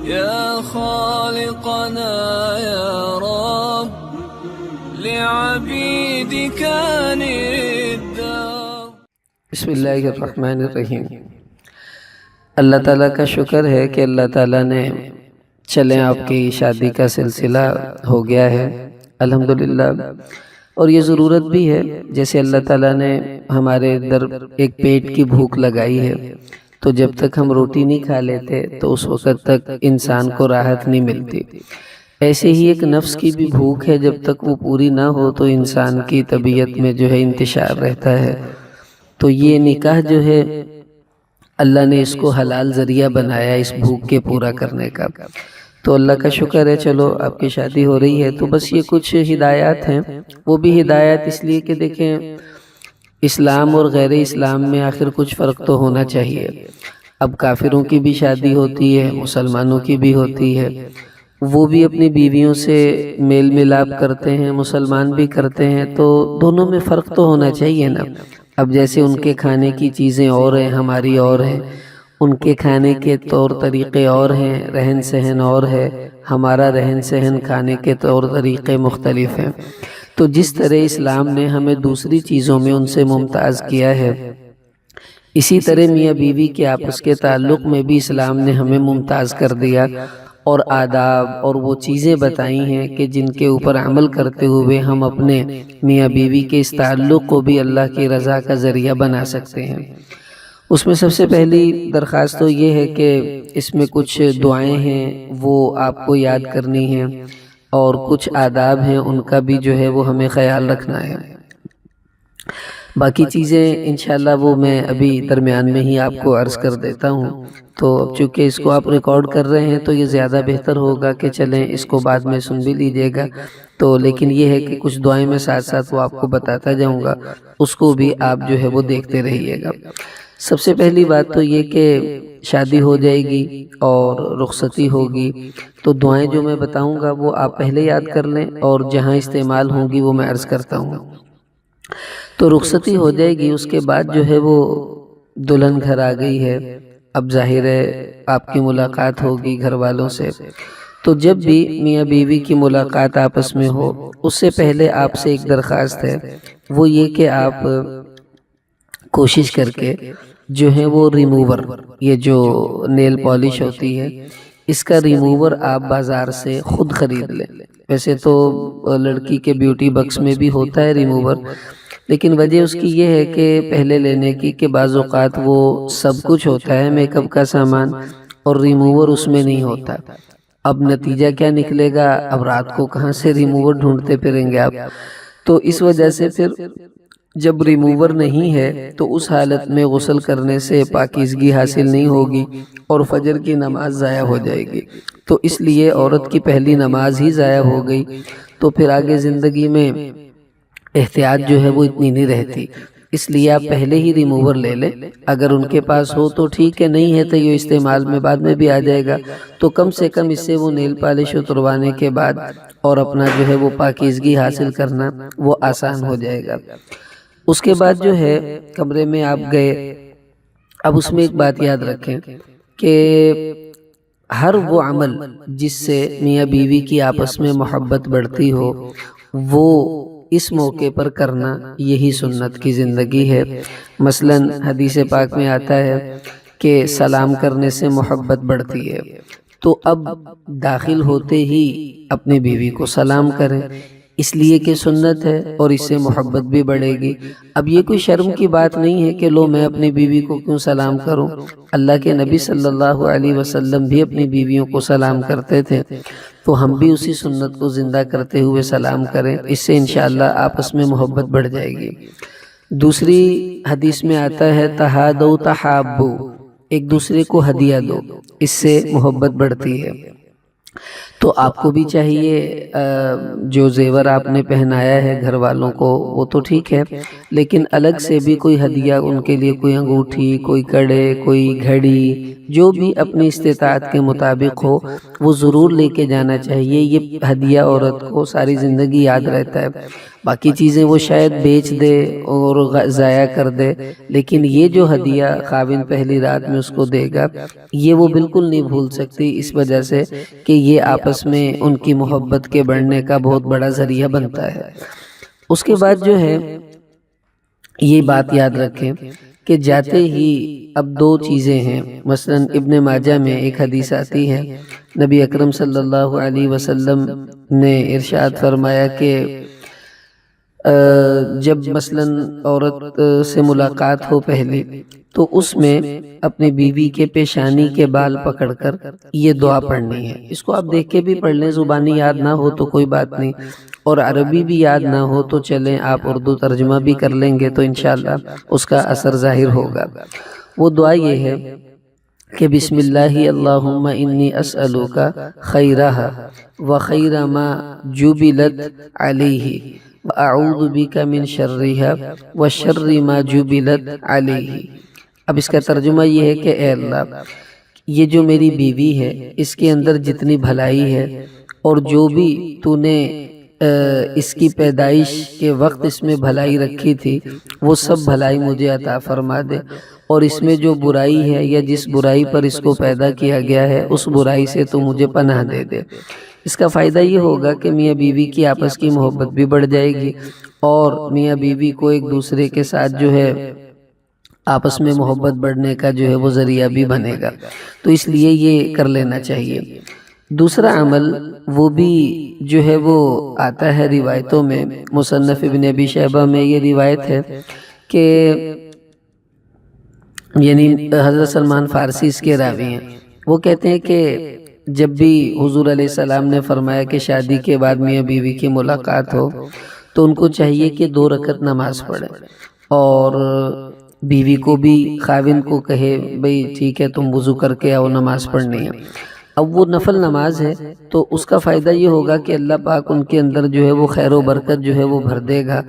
يا خالقنا يا رب لعبيدك الدار. بسم اللہ الرحمن الرحیم. اللہ تعالیٰ کا شکر ہے کہ اللہ تعالیٰ نے چلیں آپ کی شادی کا سلسلہ ہو گیا ہے الحمدللہ. اور یہ ضرورت بھی ہے، جیسے اللہ تعالیٰ نے ہمارے اندر ایک پیٹ کی بھوک لگائی ہے، تو جب تک ہم روٹی نہیں کھا لیتے تو اس وقت تک انسان کو راحت نہیں ملتی. ایسے ہی ایک نفس کی بھی بھوک ہے، جب تک وہ پوری نہ ہو تو انسان کی طبیعت میں جو ہے انتشار رہتا ہے. تو یہ نکاح جو ہے اللہ نے اس کو حلال ذریعہ بنایا اس بھوک کے پورا کرنے کا. تو اللہ کا شکر ہے، چلو آپ کی شادی ہو رہی ہے. تو بس یہ کچھ ہدایات ہیں، وہ بھی ہدایات اس لیے کہ دیکھیں اسلام اور غیر اسلام میں آخر کچھ فرق تو ہونا چاہیے. اب کافروں کی بھی شادی ہوتی ہے، مسلمانوں کی بھی ہوتی ہے، وہ بھی اپنی بیویوں سے میل ملاپ کرتے ہیں، مسلمان بھی کرتے ہیں، تو دونوں میں فرق تو ہونا چاہیے نا. اب جیسے ان کے کھانے کی چیزیں اور ہیں، ہماری اور ہیں، ان کے کھانے کے طور طریقے اور ہیں، رہن سہن اور ہے، ہمارا رہن سہن کھانے کے طور طریقے مختلف ہیں. تو جس طرح اسلام نے ہمیں دوسری چیزوں میں ان سے ممتاز کیا ہے، اسی طرح میاں بیوی کے آپس کے تعلق میں بھی اسلام نے ہمیں ممتاز کر دیا، اور آداب اور وہ چیزیں بتائی ہیں کہ جن کے اوپر عمل کرتے ہوئے ہم اپنے میاں بیوی کے اس تعلق کو بھی اللہ کی رضا کا ذریعہ بنا سکتے ہیں. اس میں سب سے پہلی درخواست تو یہ ہے کہ اس میں کچھ دعائیں ہیں وہ آپ کو یاد کرنی ہیں، اور کچھ آداب ہیں ان کا بھی جو ہے وہ ہمیں خیال رکھنا ہے. باقی چیزیں انشاءاللہ وہ میں ابھی درمیان میں ہی آپ کو عرض کر دیتا ہوں. تو اب چونکہ اس کو آپ ریکارڈ کر رہے ہیں تو یہ زیادہ بہتر ہوگا کہ چلیں اس کو بعد میں سن بھی لیجیے گا. تو لیکن یہ ہے کہ کچھ دعائیں میں ساتھ ساتھ وہ آپ کو بتاتا جاؤں گا، اس کو بھی آپ جو ہے وہ دیکھتے رہیے گا. سب سے پہلی بات تو یہ کہ شادی ہو جائے گی اور رخصتی ہوگی، تو دعائیں جو میں بتاؤں گا وہ آپ پہلے یاد کر لیں، اور جہاں استعمال ہوں گی وہ میں عرض کرتا ہوں. تو رخصتی ہو جائے گی، اس کے بعد جو ہے وہ دلہن گھر آ گئی ہے. اب ظاہر ہے آپ کی ملاقات ہوگی گھر والوں سے. تو جب بھی میاں بیوی کی ملاقات آپس میں ہو، اس سے پہلے آپ سے ایک درخواست ہے، وہ یہ کہ آپ کوشش کر کے جو ہے وہ ریموور، یہ جو نیل پالش ہوتی ہے، اس کا ریموور آپ بازار سے خود خرید لیں. ویسے تو لڑکی کے بیوٹی بکس میں بھی ہوتا ہے ریموور، لیکن وجہ اس کی یہ ہے کہ پہلے لینے کی کہ بعض اوقات وہ سب کچھ ہوتا ہے میک اپ کا سامان اور ریموور اس میں نہیں ہوتا. اب نتیجہ کیا نکلے گا؟ اب رات کو کہاں سے ریموور ڈھونڈتے پھریں گے آپ. تو اس وجہ سے پھر جب ریموور نہیں ہے تو اس حالت میں غسل کرنے سے پاکیزگی حاصل نہیں ہوگی اور فجر کی نماز ضائع ہو جائے گی. تو اس لیے عورت کی پہلی نماز ہی ضائع ہو گئی تو پھر آگے زندگی میں احتیاط جو ہے وہ اتنی نہیں رہتی. اس لیے آپ پہلے ہی ریموور لے لیں. اگر ان کے پاس ہو تو ٹھیک ہے، نہیں ہے تو یہ استعمال میں بعد میں بھی آ جائے گا. تو کم سے کم اس سے وہ نیل پالش اتروانے کے بعد اور اپنا جو ہے وہ پاکیزگی حاصل کرنا وہ آسان ہو جائے گا. اس کے بعد جو ہے کمرے میں آپ گئے. اب اس میں ایک بات یاد رکھیں کہ ہر وہ عمل جس سے میاں بیوی کی آپس میں محبت بڑھتی ہو وہ اس موقع پر کرنا یہی سنت کی زندگی ہے. مثلا حدیث پاک میں آتا ہے کہ سلام کرنے سے محبت بڑھتی ہے. تو اب داخل ہوتے ہی اپنی بیوی کو سلام کریں، اس لیے کہ سنت ہے اور اس سے محبت بھی بڑھے گی. اب یہ کوئی شرم کی بات نہیں ہے کہ لو میں اپنی بیوی کو کیوں سلام کروں. اللہ کے نبی صلی اللہ علیہ وسلم بھی اپنی بیویوں کو سلام کرتے تھے، تو ہم بھی اسی سنت کو زندہ کرتے ہوئے سلام کریں. اس سے انشاءاللہ آپس میں محبت بڑھ جائے گی. دوسری حدیث میں آتا ہے تہادو تحابو، ایک دوسرے کو ہدیہ دو، اس سے محبت بڑھتی ہے. تو آپ کو بھی چاہیے جو زیور آپ نے پہنایا ہے گھر والوں کو وہ تو ٹھیک ہے، لیکن الگ سے بھی کوئی ہدیہ ان کے لیے، کوئی انگوٹھی، کوئی کڑے، کوئی گھڑی، جو بھی اپنی استطاعت کے مطابق ہو وہ ضرور لے کے جانا چاہیے۔ یہ ہدیہ عورت کو ساری زندگی یاد رہتا ہے۔ باقی چیزیں وہ شاید بیچ دے اور ضائع کر دے، لیکن یہ جو ہدیہ خاوند پہلی رات میں اس کو دے گا یہ وہ بالکل نہیں بھول سکتی، اس وجہ سے کہ یہ آپس میں ان کی محبت کے بڑھنے کا بہت بڑا ذریعہ بنتا ہے۔ اس کے بعد جو ہے یہ بات یاد رکھیں کہ جاتے ہی اب دو چیزیں ہیں۔ مثلا ابن ماجہ میں ایک حدیث آتی ہے، نبی اکرم صلی اللہ علیہ وسلم نے ارشاد فرمایا کہ جب مثلا عورت سے ملاقات ہو پہلی تو اس میں اپنی بیوی کے پیشانی کے بال پکڑ کر یہ دعا پڑھنی ہے۔ اس کو آپ دیکھ کے بھی پڑھ لیں، زبانی یاد نہ ہو تو کوئی بات نہیں، اور عربی بھی یاد نہ ہو تو چلیں آپ اردو ترجمہ بھی کر لیں گے تو انشاءاللہ اس کا اثر ظاہر ہوگا۔ وہ دعا یہ ہے کہ بسم اللہ اللہم انی اسألوک خیرہا وخیر ما جبلت علیہ وَأَعُوذُ بِكَ مِن شَرِّهَا وَشَرِّ مَا جُبِلَتْ عَلَيْهِ۔ اب اس کا ترجمہ یہ ہے کہ اے اللہ، یہ جو میری بیوی ہے اس کے اندر جتنی بھلائی ہے اور جو بھی تو نے اس کی پیدائش کے وقت اس میں بھلائی رکھی تھی وہ سب بھلائی مجھے عطا فرما دے، اور اس میں جو برائی ہے یا جس برائی پر اس کو پیدا کیا گیا ہے اس برائی سے تو مجھے پناہ دے دے۔ اس کا فائدہ یہ ہوگا کہ میاں بیوی کی آپس کی محبت بھی بڑھ جائے گی اور میاں بیوی کو ایک دوسرے کے ساتھ جو ہے آپس میں محبت بڑھنے کا جو ہے وہ ذریعہ بھی بنے گا، تو اس لیے یہ کر لینا چاہیے۔ دوسرا عمل وہ بھی جو ہے وہ آتا ہے روایتوں میں، مصنف ابن ابی شیبہ میں یہ روایت ہے کہ یعنی حضرت سلمان فارسی اس کے راوی ہیں، وہ کہتے ہیں کہ جب بھی حضور علیہ السلام نے فرمایا کہ شادی کے بعد میاں بیوی کی ملاقات ہو تو ان کو چاہیے کہ 2 رکعت نماز پڑھیں، اور بیوی کو بھی خاوند کو کہے بھئی ٹھیک ہے تم وضو کر کے آؤ نماز پڑھنی ہے۔ اب وہ نفل نماز ہے تو اس کا فائدہ یہ ہوگا کہ اللہ پاک ان کے اندر جو ہے وہ خیر و برکت جو ہے وہ بھر دے گا۔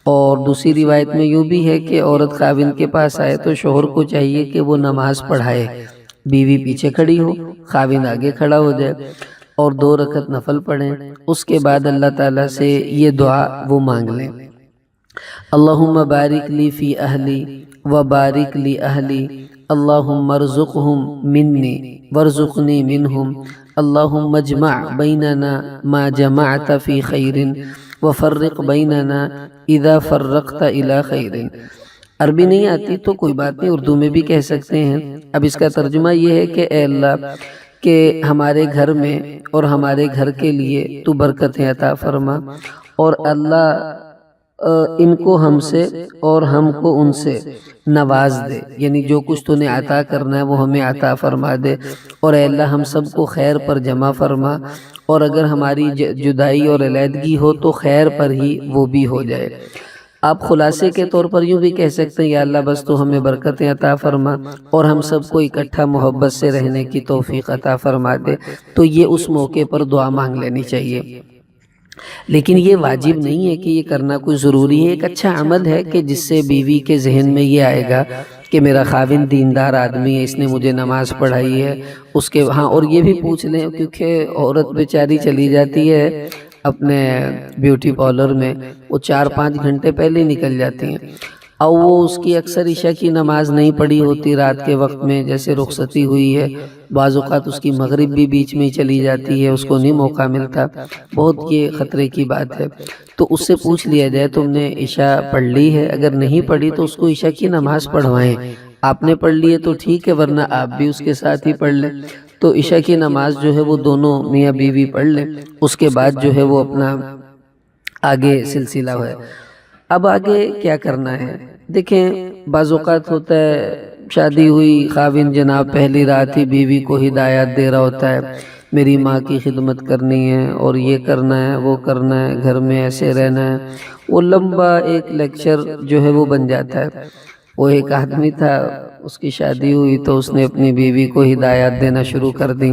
اور دوسری روایت میں یوں بھی ہے کہ عورت خاوند کے پاس آئے تو شوہر کو چاہیے کہ وہ نماز پڑھائے، بیوی پیچھے کھڑی ہو، خاوند آگے کھڑا ہو جائے اور 2 رکعت نفل پڑھیں۔ اس کے بعد اللہ تعالیٰ سے یہ دعا وہ مانگ لیں، اللہم بارک لی فی اہلی وبارک لی اہلی، اللہم ارزقہم منی وارزقنی منہم، اللہم اجمع بیننا ما جمعت فی خیر وفرق بیننا اذا فرقت الی خیر۔ عربی نہیں آتی تو کوئی بات نہیں، اردو میں بھی کہہ سکتے ہیں۔ اب اس کا ترجمہ یہ ہے کہ اے اللہ کہ ہمارے گھر میں اور ہمارے گھر کے لیے تو برکتیں عطا فرما، اور اللہ ان کو ہم سے اور ہم کو ان سے نواز دے، یعنی جو کچھ تو نے عطا کرنا ہے وہ ہمیں عطا فرما دے، اور اے اللہ ہم سب کو خیر پر جمع فرما، اور اگر ہماری جدائی اور علیحدگی ہو تو خیر پر ہی وہ بھی ہو جائے۔ آپ خلاصے کے طور پر یوں بھی کہہ سکتے ہیں یا اللہ بس تو ہمیں برکتیں عطا فرما اور ہم سب کو اکٹھا محبت سے رہنے کی توفیق عطا فرما دے، تو یہ اس موقع پر دعا مانگ لینی چاہیے۔ لیکن یہ واجب نہیں ہے کہ یہ کرنا کوئی ضروری ہے، ایک اچھا عمل ہے کہ جس سے بیوی کے ذہن میں یہ آئے گا کہ میرا خاوند دیندار آدمی ہے، اس نے مجھے نماز پڑھائی ہے، اس کے ہاں اور یہ بھی پوچھ لیں کیونکہ عورت بیچاری چلی جاتی ہے اپنے بیوٹی پارلر میں، وہ 4-5 گھنٹے پہلے نکل جاتی ہیں، اور وہ اس کی اکثر عشاء کی نماز نہیں پڑھی ہوتی رات کے وقت میں، جیسے رخصتی ہوئی ہے، بعض اوقات اس کی مغرب بھی بیچ میں چلی جاتی ہے، اس کو نہیں موقع ملتا، بہت یہ خطرے کی بات ہے۔ تو اس سے پوچھ لیا جائے تم نے عشاء پڑھ لی ہے، اگر نہیں پڑھی تو اس کو عشاء کی نماز پڑھوائیں، آپ نے پڑھ لی ہے تو ٹھیک ہے ورنہ آپ بھی اس کے ساتھ ہی پڑھ لیں، تو عشاء کی نماز جو ہے وہ دونوں میاں بیوی پڑھ لیں، اس کے بعد جو ہے وہ اپنا آگے سلسلہ ہے۔ اب آگے کیا کرنا ہے؟ دیکھیں بعض اوقات ہوتا ہے شادی ہوئی، خاوند جناب پہلی رات ہی بیوی کو ہدایات دے رہا ہوتا ہے، میری ماں کی خدمت کرنی ہے اور یہ کرنا ہے وہ کرنا ہے، گھر میں ایسے رہنا ہے، وہ لمبا ایک لیکچر جو ہے وہ بن جاتا ہے۔ وہ ایک آدمی تھا، اس کی شادی ہوئی تو اس نے اپنی بیوی کو ہدایات دینا شروع کر دی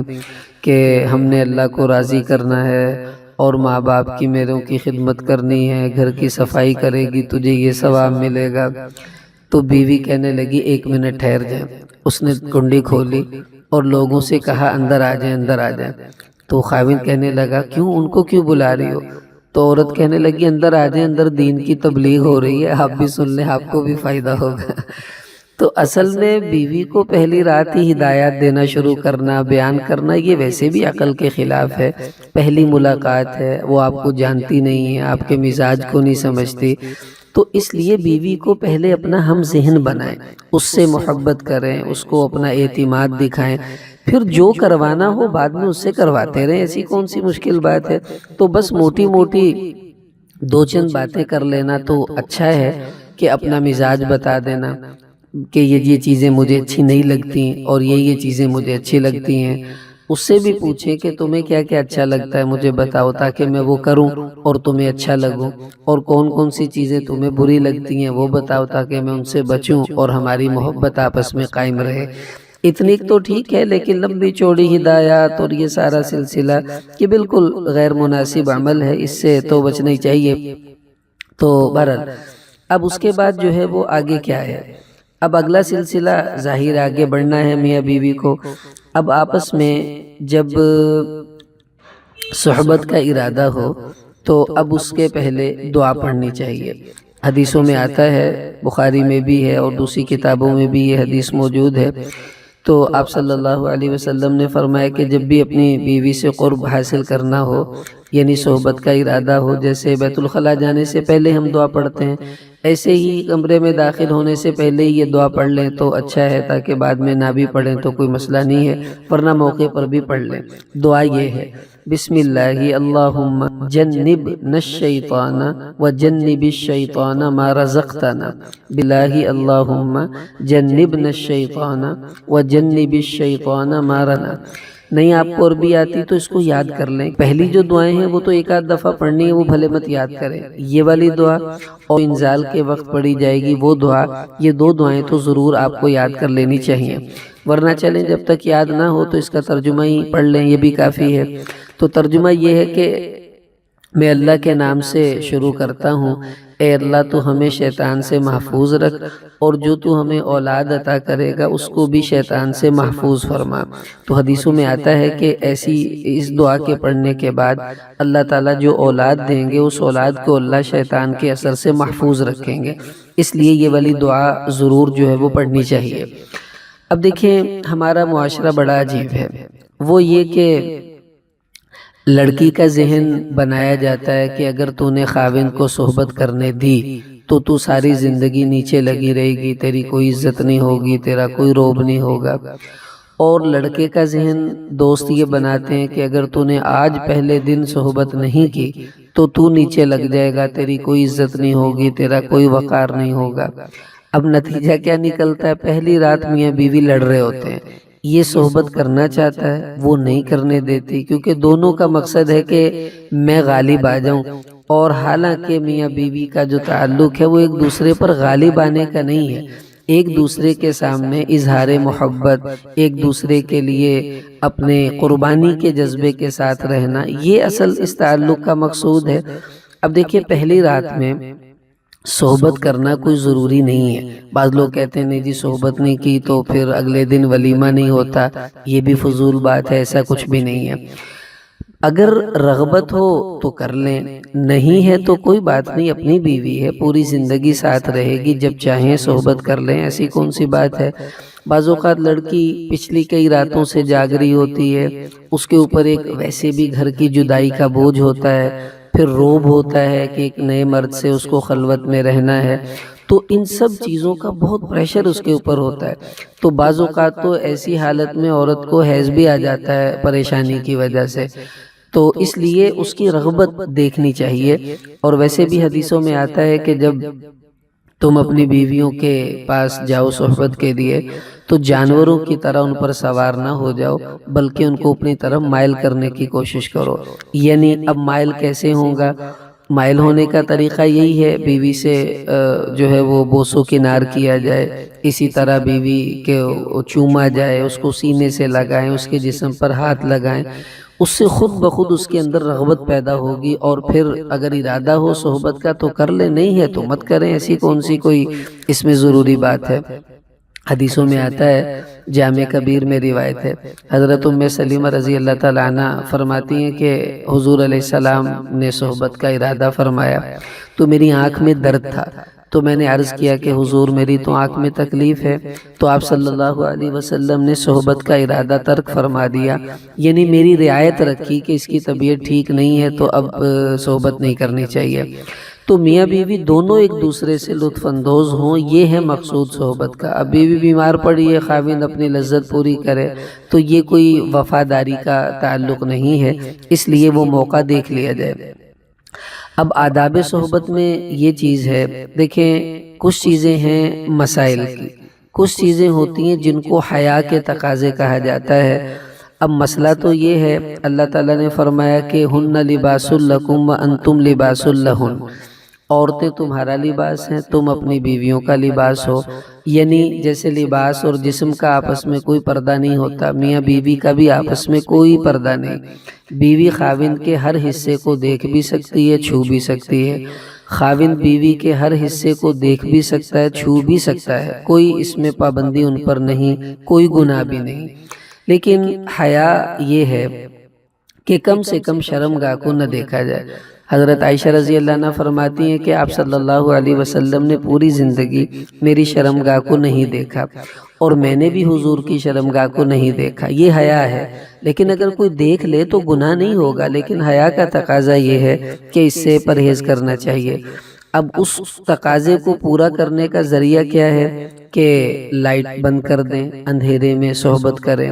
کہ ہم نے اللہ کو راضی کرنا ہے اور ماں باپ کی میروں کی خدمت کرنی ہے، گھر کی صفائی کرے گی تجھے یہ ثواب ملے گا۔ تو بیوی کہنے لگی 1 منٹ ٹھہر جائیں۔ اس نے کنڈی کھولی اور لوگوں سے کہا اندر آ جائیں، اندر آ جائیں۔ تو خاوند کہنے لگا کیوں، ان کو کیوں بلا رہی ہو؟ تو عورت کہنے لگی اندر آ جائیں، اندر دین کی تبلیغ ہو رہی ہے، آپ بھی سن لیں، آپ کو بھی فائدہ ہوگا۔ تو اصل میں بیوی کو پہلی رات ہی ہدایات دینا شروع کرنا، بیان کرنا، یہ ویسے بھی عقل کے خلاف ہے۔ پہلی ملاقات ہے، وہ آپ کو جانتی نہیں ہے، آپ کے مزاج کو نہیں سمجھتی، تو اس لیے بیوی کو پہلے اپنا ہم ذہن بنائیں، اس سے محبت کریں، اس کو اپنا اعتماد دکھائیں، پھر جو کروانا ہو بعد میں اس سے کرواتے رہیں، ایسی کون سی مشکل بات ہے۔ تو بس موٹی موٹی 2 باتیں کر لینا تو اچھا ہے کہ اپنا مزاج بتا دینا کہ یہ چیزیں مجھے اچھی نہیں لگتی اور یہ چیزیں مجھے اچھی لگتی ہیں۔ اس سے بھی پوچھیں کہ تمہیں کیا کیا اچھا لگتا ہے مجھے بتاؤ، تاکہ میں وہ کروں اور تمہیں اچھا لگوں، اور کون کون سی چیزیں تمہیں بری لگتی ہیں وہ بتاؤ تاکہ میں ان سے بچوں اور ہماری محبت آپس میں قائم رہے۔ اتنی تو ٹھیک ہے، لیکن لمبی چوڑی ہدایات اور یہ سارا سلسلہ یہ بالکل غیر مناسب عمل ہے، اس سے تو بچنا ہی چاہیے۔ تو بہرحال اب اس کے بعد جو ہے وہ آگے کیا ہے، اب اگلا سلسلہ ظاہر آگے بڑھنا ہے میاں بیوی کو۔ اب آپس میں جب صحبت کا ارادہ ہو تو اب اس کے پہلے دعا پڑھنی چاہیے۔ حدیثوں میں آتا ہے، بخاری میں بھی ہے اور دوسری کتابوں میں بھی یہ حدیث موجود ہے۔ تو آپ صلی اللہ علیہ وسلم نے فرمایا کہ جب بھی اپنی بیوی سے قرب حاصل کرنا ہو، یعنی صحبت کا ارادہ ہو، جیسے بیت الخلاء جانے سے پہلے ہم دعا پڑھتے ہیں، ایسے ہی کمرے میں داخل ہونے سے پہلے ہی یہ دعا پڑھ لیں تو اچھا ہے، تاکہ بعد میں نہ بھی پڑھیں تو کوئی مسئلہ نہیں ہے، ورنہ موقع پر بھی پڑھ لیں۔ دعا یہ ہے، بسم اللہ اللہم جنبنا الشیطان وجنب الشیطان ما رزقتنا، باللہ اللہم جنبنا الشیطان وجنب الشیطان ما رنا۔ نہیں آپ کو عربی آتی تو اس کو یاد کر لیں، پہلی جو دعائیں ہیں وہ تو 1 دفعہ پڑھنی ہے، وہ بھلے مت یاد کریں، یہ والی دعا اور انزال کے وقت پڑھی جائے گی وہ دعا، یہ 2 دعائیں تو ضرور آپ کو یاد کر لینی چاہیے، ورنہ چلیں جب تک یاد نہ ہو تو اس کا ترجمہ ہی پڑھ لیں، یہ بھی کافی ہے۔ تو ترجمہ یہ ہے کہ میں اللہ کے نام سے شروع کرتا ہوں، اے اللہ تو ہمیں شیطان سے محفوظ رکھ، اور جو تو ہمیں اولاد عطا کرے گا اس کو بھی شیطان سے محفوظ فرما۔ تو حدیثوں میں آتا ہے کہ ایسی اس دعا کے پڑھنے کے بعد اللہ تعالیٰ جو اولاد دیں گے اس اولاد کو اللہ شیطان کے اثر سے محفوظ رکھیں گے، اس لیے یہ والی دعا ضرور جو ہے وہ پڑھنی چاہیے۔ اب دیکھیں ہمارا معاشرہ بڑا عجیب ہے، وہ یہ کہ لڑکی کا ذہن بنایا جاتا ہے کہ اگر تو نے خاوند کو صحبت کرنے دی تو ساری زندگی نیچے لگی رہے گی، تیری کوئی عزت نہیں ہوگی، تیرا کوئی روب نہیں ہوگا۔ اور لڑکے کا ذہن دوست یہ بناتے ہیں کہ اگر تو نے آج پہلے دن صحبت نہیں کی تو نیچے لگ جائے گا، تیری کوئی عزت نہیں ہوگی، تیرا کوئی وقار نہیں ہوگا۔ اب نتیجہ کیا نکلتا ہے، پہلی رات میاں بیوی لڑ رہے ہوتے ہیں، یہ صحبت کرنا چاہتا ہے وہ نہیں کرنے دیتی، کیونکہ دونوں کا مقصد ہے کہ میں غالب آ جاؤں، اور حالانکہ میاں بیوی کا جو تعلق ہے وہ ایک دوسرے پر غالب آنے کا نہیں ہے، ایک دوسرے کے سامنے اظہار محبت، ایک دوسرے کے لیے اپنے قربانی کے جذبے کے ساتھ رہنا، یہ اصل اس تعلق کا مقصود ہے۔ اب دیکھیے پہلی رات میں صحبت کرنا کوئی ضروری نہیں ہے، بعض لوگ کہتے ہیں نہیں جی صحبت نہیں کی تو پھر اگلے دن ولیمہ نہیں ہوتا، یہ بھی فضول بات ہے، ایسا کچھ بھی نہیں ہے۔ اگر رغبت ہو تو کر لیں، نہیں ہے تو کوئی بات نہیں، اپنی بیوی ہے، پوری زندگی ساتھ رہے گی، جب چاہیں صحبت کر لیں، ایسی کون سی بات ہے۔ بعض اوقات لڑکی پچھلی کئی راتوں سے جاگ رہی ہوتی ہے، اس کے اوپر ایک ویسے بھی گھر کی جدائی کا بوجھ ہوتا ہے، پھر روب ہوتا ہے کہ ایک نئے مرد سے اس کو خلوت میں رہنا ہے، تو ان سب چیزوں کا بہت پریشر اس کے اوپر ہوتا ہے۔ تو بعض اوقات تو ایسی حالت میں عورت کو حیض بھی آ جاتا ہے پریشانی کی وجہ سے، تو اس لیے اس کی رغبت دیکھنی چاہیے۔ اور ویسے بھی حدیثوں میں آتا ہے کہ جب تم اپنی بیویوں کے پاس جاؤ صحبت کے لیے تو جانوروں کی طرح ان پر سوار نہ ہو جاؤ، بلکہ ان کو اپنی طرف مائل کرنے کی کوشش کرو۔ یعنی اب مائل کیسے ہوں گا، مائل ہونے کا طریقہ یہی ہے، بیوی سے جو ہے وہ بوسو کنار کیا جائے، اسی طرح بیوی کے چوما جائے، اس کو سینے سے لگائیں، اس کے جسم پر ہاتھ لگائیں، اس سے خود بخود اس کے اندر رغبت پیدا ہوگی، اور پھر اگر ارادہ ہو صحبت کا تو کر لیں، نہیں ہے تو مت کریں، ایسی کون سی کوئی اس میں ضروری بات ہے۔ حدیثوں میں آتا ہے، جامع کبیر میں روایت ہے، حضرت ام سلیمہ رضی اللہ تعالیٰ عنہ فرماتی ہیں کہ حضور علیہ السلام نے صحبت کا ارادہ فرمایا تو میری آنکھ میں درد تھا، تو میں نے عرض کیا کہ حضور میری تو آنکھ میں تکلیف ہے، تو آپ صلی اللہ علیہ وسلم نے صحبت کا ارادہ ترک فرما دیا، یعنی میری رعایت رکھی کہ اس کی طبیعت ٹھیک نہیں ہے تو اب صحبت نہیں کرنی چاہیے۔ تو میاں بیوی دونوں ایک دوسرے سے لطف اندوز ہوں، یہ ہے مقصود صحبت کا۔ اب بیوی بیمار پڑی ہے، خاوند اپنی لذت پوری کرے، تو یہ کوئی وفاداری کا تعلق نہیں ہے، اس لیے وہ موقع دیکھ لیا جائے۔ اب آداب صحبت میں یہ چیز ہے، دیکھیں کچھ چیزیں ہیں مسائل کی، کچھ چیزیں ہوتی ہیں جن کو حیا کے تقاضے کہا جاتا ہے۔ اب مسئلہ تو یہ ہے، اللہ تعالیٰ نے فرمایا کہ ہن لباس لکم وانتم لباس لہن، عورتیں تمہارا لباس ہیں، تم اپنی بیویوں کا لباس ہو، یعنی جیسے لباس اور جسم کا آپس میں کوئی پردہ نہیں ہوتا، میاں بیوی کا بھی آپس میں کوئی پردہ نہیں، بیوی خاوند کے ہر حصے کو دیکھ بھی سکتی ہے، چھو بھی سکتی ہے، خاوند بیوی کے ہر حصے کو دیکھ بھی سکتا ہے، چھو بھی سکتا ہے، کوئی اس میں پابندی ان پر نہیں، کوئی گناہ بھی نہیں۔ لیکن حیا یہ ہے کہ کم سے کم شرمگاہ کو نہ دیکھا جائے۔ حضرت عائشہ رضی اللہ عنہ فرماتی ہیں کہ آپ صلی اللہ علیہ وسلم نے پوری زندگی میری شرمگاہ کو نہیں دیکھا، اور میں نے بھی حضور کی شرمگاہ کو نہیں دیکھا، یہ حیا ہے۔ لیکن اگر کوئی دیکھ لے تو گناہ نہیں ہوگا، لیکن حیا کا تقاضا یہ ہے کہ اس سے پرہیز کرنا چاہیے۔ اب اس تقاضے کو پورا کرنے کا ذریعہ کیا ہے کہ لائٹ بند کر دیں، اندھیرے میں صحبت کریں۔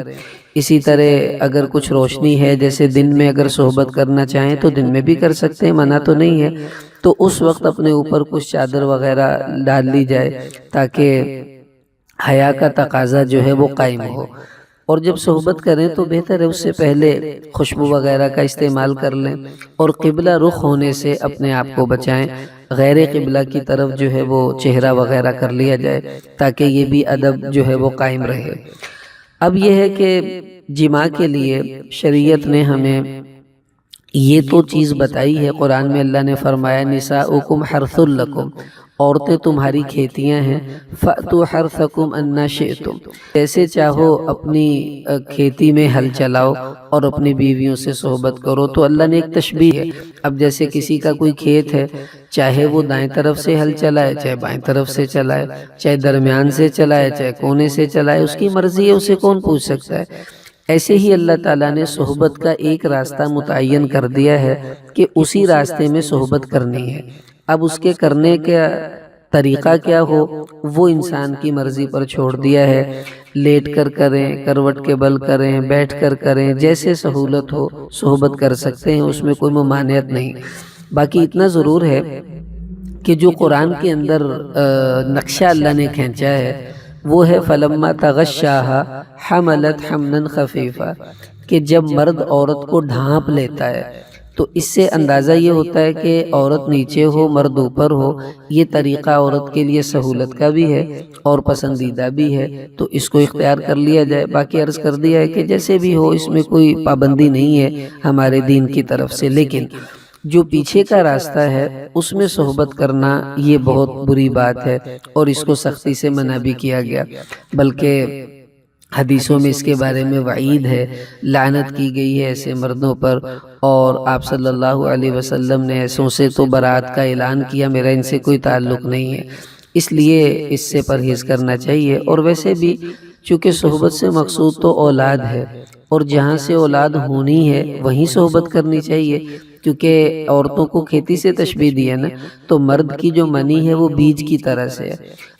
اسی طرح اگر کچھ روشنی ہے، جیسے دن میں اگر صحبت کرنا چاہیں تو دن میں بھی کر سکتے ہیں، منع تو نہیں ہے، تو اس وقت اپنے اوپر کچھ چادر وغیرہ ڈال لی جائے تاکہ حیا کا تقاضا جو ہے وہ قائم ہو۔ اور جب صحبت کریں تو بہتر ہے اس سے پہلے خوشبو وغیرہ کا استعمال کر لیں، اور قبلہ رخ ہونے سے اپنے آپ کو بچائیں، غیر قبلہ کی طرف جو ہے وہ چہرہ وغیرہ کر لیا جائے تاکہ یہ بھی ادب جو ہے وہ قائم رہے۔ اب یہ ہے کہ جماع کے لیے شریعت نے ہمیں یہ تو چیز بتائی ہے، قرآن میں اللہ نے فرمایا نساؤکم حرث لکم، عورتیں تمہاری کھیتیاں ہیں، فأتوا حرثکم انا شئتم، جیسے چاہو اپنی کھیتی میں ہل چلاؤ اور اپنی بیویوں سے صحبت کرو۔ تو اللہ نے ایک تشبیہ ہے، اب جیسے کسی کا کوئی کھیت ہے، چاہے وہ دائیں طرف سے ہل چلائے، چاہے بائیں طرف سے چلائے، چاہے درمیان سے چلائے، چاہے کونے سے چلائے، اس کی مرضی ہے، اسے کون پوچھ سکتا ہے۔ ایسے ہی اللہ تعالیٰ نے صحبت کا ایک راستہ متعین کر دیا ہے کہ اسی راستے میں صحبت کرنی ہے۔ اب اس کے کرنے کا طریقہ کیا ہو وہ انسان کی مرضی پر چھوڑ دیا ہے، لیٹ کر کریں، کروٹ کے بل کریں، بیٹھ کر کریں، جیسے سہولت ہو صحبت کر سکتے ہیں، اس میں کوئی ممانعت نہیں۔ باقی اتنا ضرور ہے کہ جو قرآن کے اندر نقشہ اللہ نے کھینچا ہے وہ ہے فلما تغشاها حملت حملا خفیفا، کہ جب مرد عورت کو ڈھانپ لیتا ہے تو اس سے اندازہ یہ ہوتا ہے کہ عورت نیچے ہو مرد اوپر ہو، یہ طریقہ عورت کے لیے سہولت کا بھی ہے اور پسندیدہ بھی ہے، تو اس کو اختیار کر لیا جائے۔ باقی عرض کر دیا ہے کہ جیسے بھی ہو اس میں کوئی پابندی نہیں ہے ہمارے دین کی طرف سے، لیکن جو پیچھے کا راستہ ہے اس میں صحبت کرنا یہ بہت بری بات ہے، اور اس کو سختی سے منع بھی کیا گیا، بلکہ حدیثوں میں اس کے بارے میں وعید ہے، لعنت کی گئی ہے ایسے مردوں پر، اور آپ صلی اللہ علیہ وسلم نے ایسوں سے تو برات کا اعلان کیا، میرا ان سے کوئی تعلق نہیں ہے، اس لیے اس سے پرہیز کرنا چاہیے۔ اور ویسے بھی چونکہ صحبت سے مقصود تو اولاد ہے، اور جہاں سے اولاد ہونی ہے وہیں صحبت کرنی چاہیے، کیونکہ عورتوں کو کھیتی سے تشبیہ دی ہے نا، تو مرد کی جو منی ہے وہ بیج کی طرح سے ہے۔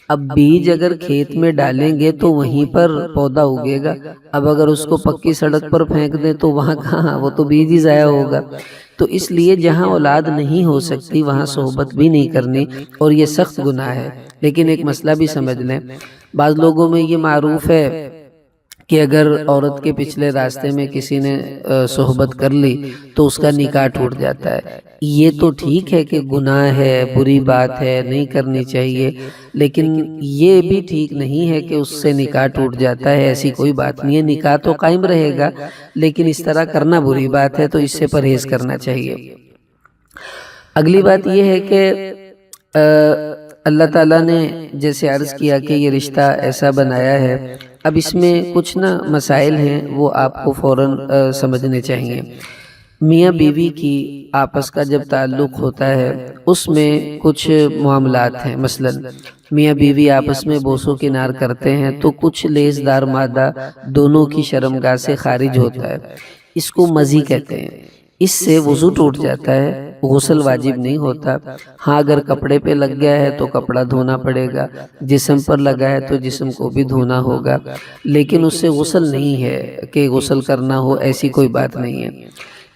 اب بیج اگر کھیت میں ڈالیں گے تو وہیں پر پودا اگے گا، اب اگر اس کو پکی سڑک پر پھینک دیں تو وہاں کہاں، وہ تو بیج ہی ضائع ہوگا۔ تو اس لیے جہاں اولاد نہیں ہو سکتی وہاں صحبت بھی نہیں کرنی، اور یہ سخت گناہ ہے۔ لیکن ایک مسئلہ بھی سمجھ لیں، بعض لوگوں میں یہ معروف ہے کہ اگر عورت کے پچھلے راستے میں کسی نے صحبت کر لی تو اس کا نکاح ٹوٹ جاتا ہے۔ یہ تو ٹھیک ہے کہ گناہ ہے، بری بات ہے، نہیں کرنی چاہیے، لیکن یہ بھی ٹھیک نہیں ہے کہ اس سے نکاح ٹوٹ جاتا ہے، ایسی کوئی بات نہیں ہے۔ نکاح تو قائم رہے گا، لیکن اس طرح کرنا بری بات ہے، تو اس سے پرہیز کرنا چاہیے۔ اگلی بات یہ ہے کہ اللہ تعالیٰ نے جیسے عرض کیا کہ یہ رشتہ ایسا بنایا ہے، اب اس میں کچھ مسائل ہیں وہ آپ کو فوراً سمجھنے چاہیے۔ میاں بیوی کی آپس کا جب تعلق ہوتا ہے اس میں کچھ معاملات ہیں، مثلا میاں بیوی آپس میں بوس و کنار کرتے ہیں تو کچھ لیسدار مادہ دونوں کی شرمگاہ سے خارج ہوتا ہے، اس کو مزی کہتے ہیں۔ اس سے وضو ٹوٹ جاتا ہے، غسل واجب نہیں ہوتا۔ ہاں اگر کپڑے پہ لگ گیا ہے تو کپڑا دھونا پڑے گا، جسم پر لگا ہے تو جسم کو بھی دھونا ہوگا، لیکن اس سے غسل نہیں ہے کہ غسل کرنا ہو، ایسی کوئی بات نہیں ہے۔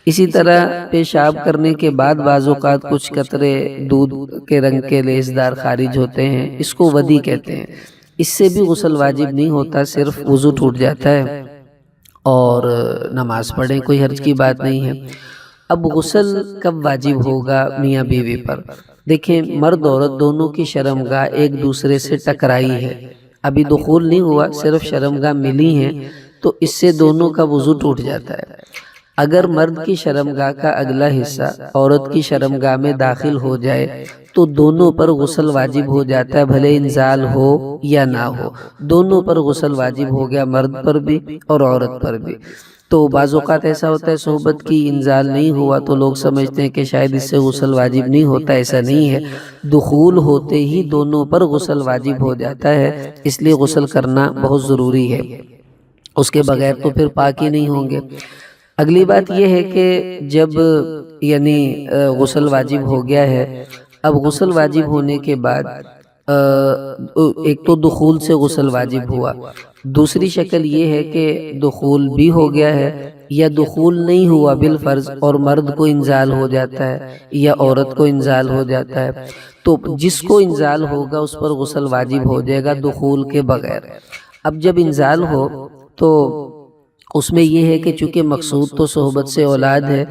اسی طرح پیشاب کرنے کے بعد بعض اوقات کچھ قطرے دودھ کے رنگ کے لیسدار خارج ہوتے ہیں، اس کو ودی کہتے ہیں۔ اس سے بھی غسل واجب نہیں ہوتا، صرف وضو ٹوٹ جاتا ہے اور نماز پڑھیں، کوئی حرج کی بات نہیں ہے۔ اب غسل کب واجب ہوگا میاں بیوی پر؟ دیکھیں، مرد عورت دونوں کی شرمگاہ ایک دوسرے سے ٹکرائی ہے، ابھی دخول نہیں ہوا، صرف شرمگاہ ملی ہیں، تو اس سے دونوں کا وضو ٹوٹ جاتا ہے۔ اگر مرد کی شرمگاہ کا اگلا حصہ عورت کی شرمگاہ میں داخل ہو جائے تو دونوں پر غسل واجب ہو جاتا ہے، بھلے انزال ہو یا نہ ہو، دونوں پر غسل واجب ہو گیا، مرد پر بھی اور عورت پر بھی۔ تو بعض اوقات ایسا ہوتا ہے صحبت کی انزال نہیں ہوا تو لوگ سمجھتے ہیں کہ شاید اس سے غسل واجب نہیں ہوتا، ایسا نہیں ہے، دخول ہوتے ہی دونوں پر غسل واجب ہو جاتا ہے، اس لیے غسل کرنا بہت ضروری ہے، اس کے بغیر تو پھر پاک ہی نہیں ہوں گے۔ اگلی بات یہ ہے کہ جب یعنی غسل واجب ہو گیا ہے، اب غسل واجب ہونے کے بعد ایک تو دخول سے غسل واجب ہوا، دوسری شکل یہ ہے کہ دخول بھی ہو گیا ہے یا دخول نہیں ہوا بالفرض اور مرد کو انزال ہو جاتا ہے یا عورت کو انزال ہو جاتا ہے، تو جس کو انزال ہوگا اس پر غسل واجب ہو جائے گا دخول کے بغیر۔ اب جب انزال ہو تو اس میں یہ ہے کہ چونکہ مقصود تو صحبت سے اولاد ہے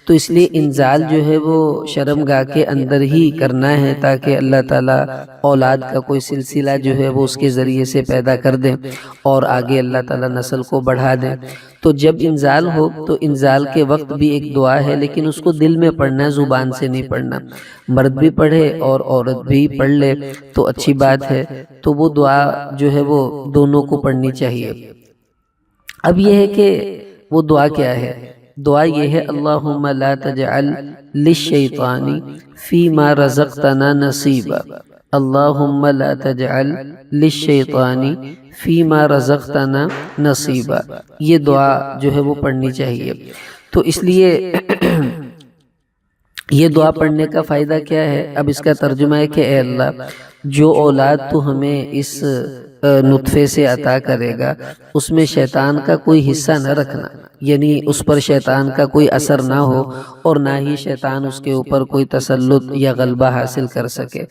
تو اس لیے انزال جو ہے وہ شرمگاہ کے اندر ہی کرنا ہے تاکہ اللہ تعالیٰ اولاد کا کوئی سلسلہ جو ہے وہ اس کے ذریعے سے پیدا کر دیں اور آگے اللہ تعالیٰ نسل کو بڑھا دیں۔ تو جب انزال ہو تو انزال کے وقت بھی ایک دعا ہے، لیکن اس کو دل میں پڑھنا ہے، زبان سے نہیں پڑھنا۔ مرد بھی پڑھے اور عورت بھی پڑھ لے تو اچھی بات ہے، تو وہ دعا جو ہے وہ دونوں کو پڑھنی چاہیے۔ اب یہ ہے کہ وہ دعا کیا ہے؟ دعا یہ ہے اللہم لا تجعل للشیطان فیما رزقتنا نصیبا، اللہم لا تجعل للشیطان فیما رزقتنا نصیبا، یہ دعا جو ہے وہ پڑھنی چاہیے۔ تو اس لیے یہ دعا پڑھنے کا فائدہ کیا ہے؟ اب اس کا ترجمہ ہے کہ اے اللہ، جو اولاد تو ہمیں اس نطفے سے عطا کرے گا اس میں شیطان کا کوئی حصہ نہ رکھنا، یعنی اس پر شیطان کا کوئی اثر نہ ہو اور نہ ہی شیطان اس کے اوپر کوئی تسلط یا غلبہ حاصل کر سکے۔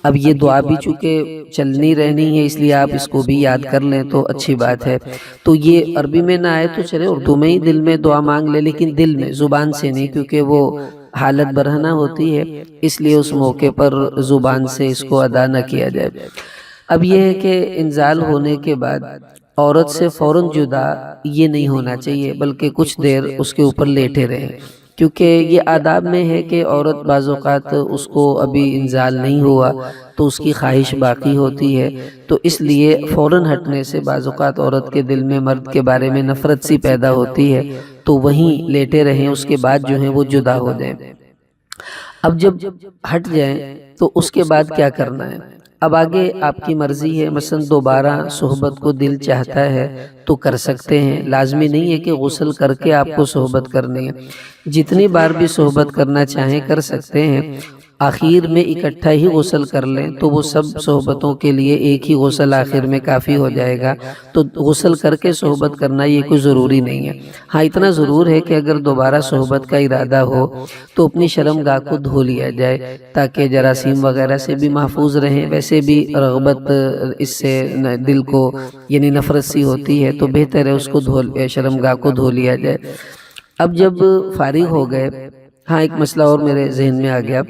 اب یہ دعا بھی چونکہ چلنی رہنی ہے اس لیے آپ اس کو بھی یاد کر لیں تو اچھی بات ہے۔ تو یہ عربی میں نہ آئے تو چلے اردو میں ہی دل میں دعا مانگ لے، لیکن دل میں، زبان سے نہیں، کیونکہ وہ حالت برہنہ ہوتی ہے، اس لیے اس موقع پر زبان سے اس کو ادا نہ کیا جائے۔ اب یہ ہے کہ انزال ہونے کے بعد عورت سے فوراً جدا یہ نہیں ہونا چاہیے، بلکہ کچھ دیر اس کے اوپر لیٹے رہیں، کیونکہ یہ آداب میں ہے کہ عورت بعض اوقات اس کو ابھی انزال نہیں ہوا تو اس کی خواہش باقی ہوتی ہے، تو اس لیے فوراً ہٹنے سے بعض اوقات عورت کے دل میں مرد کے بارے میں نفرت سی پیدا ہوتی ہے، تو وہیں لیٹے رہیں، اس کے بعد جو ہیں وہ جدا ہو جائیں۔ اب جب ہٹ جائیں تو اس کے بعد کیا کرنا ہے؟ اب آگے آپ کی مرضی ہے، مثلا دوبارہ صحبت کو دل چاہتا ہے تو کر سکتے ہیں، لازمی نہیں ہے کہ غسل کر کے آپ کو صحبت کرنی ہے، جتنی بار بھی صحبت کرنا چاہیں کر سکتے ہیں۔ آخر میں اکٹھا ہی غسل کر لیں تو وہ سب صحبتوں کے لیے ایک ہی غسل آخر میں کافی ہو جائے گا۔ تو غسل کر کے صحبت کرنا یہ کوئی ضروری نہیں ہے۔ ہاں اتنا ضرور ہے کہ اگر دوبارہ صحبت کا ارادہ ہو تو اپنی شرمگاہ کو دھو لیا جائے تاکہ جراثیم وغیرہ سے بھی محفوظ رہیں۔ ویسے بھی رغبت اس سے دل کو یعنی نفرت سی ہوتی ہے تو بہتر ہے اس کو شرمگاہ کو دھو لیا جائے۔ اب جب فارغ ہو گئے، ہاں ایک مسئلہ اور میرے ذہن میں آ گیا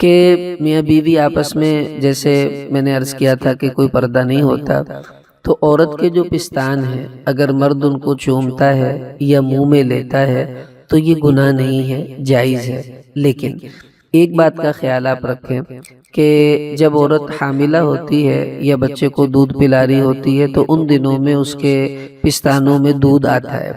کہ میاں بیوی آپس میں، جیسے میں نے عرض کیا تھا کہ کوئی پردہ نہیں ہوتا، تو عورت کے جو پستان ہیں اگر مرد ان کو چومتا ہے یا منہ میں لیتا ہے تو یہ گناہ نہیں ہے، جائز ہے۔ لیکن ایک بات کا خیال آپ رکھیں کہ جب عورت حاملہ ہوتی ہے یا بچے کو دودھ پلا رہی ہوتی ہے تو ان دنوں میں اس کے پستانوں میں دودھ آتا ہے،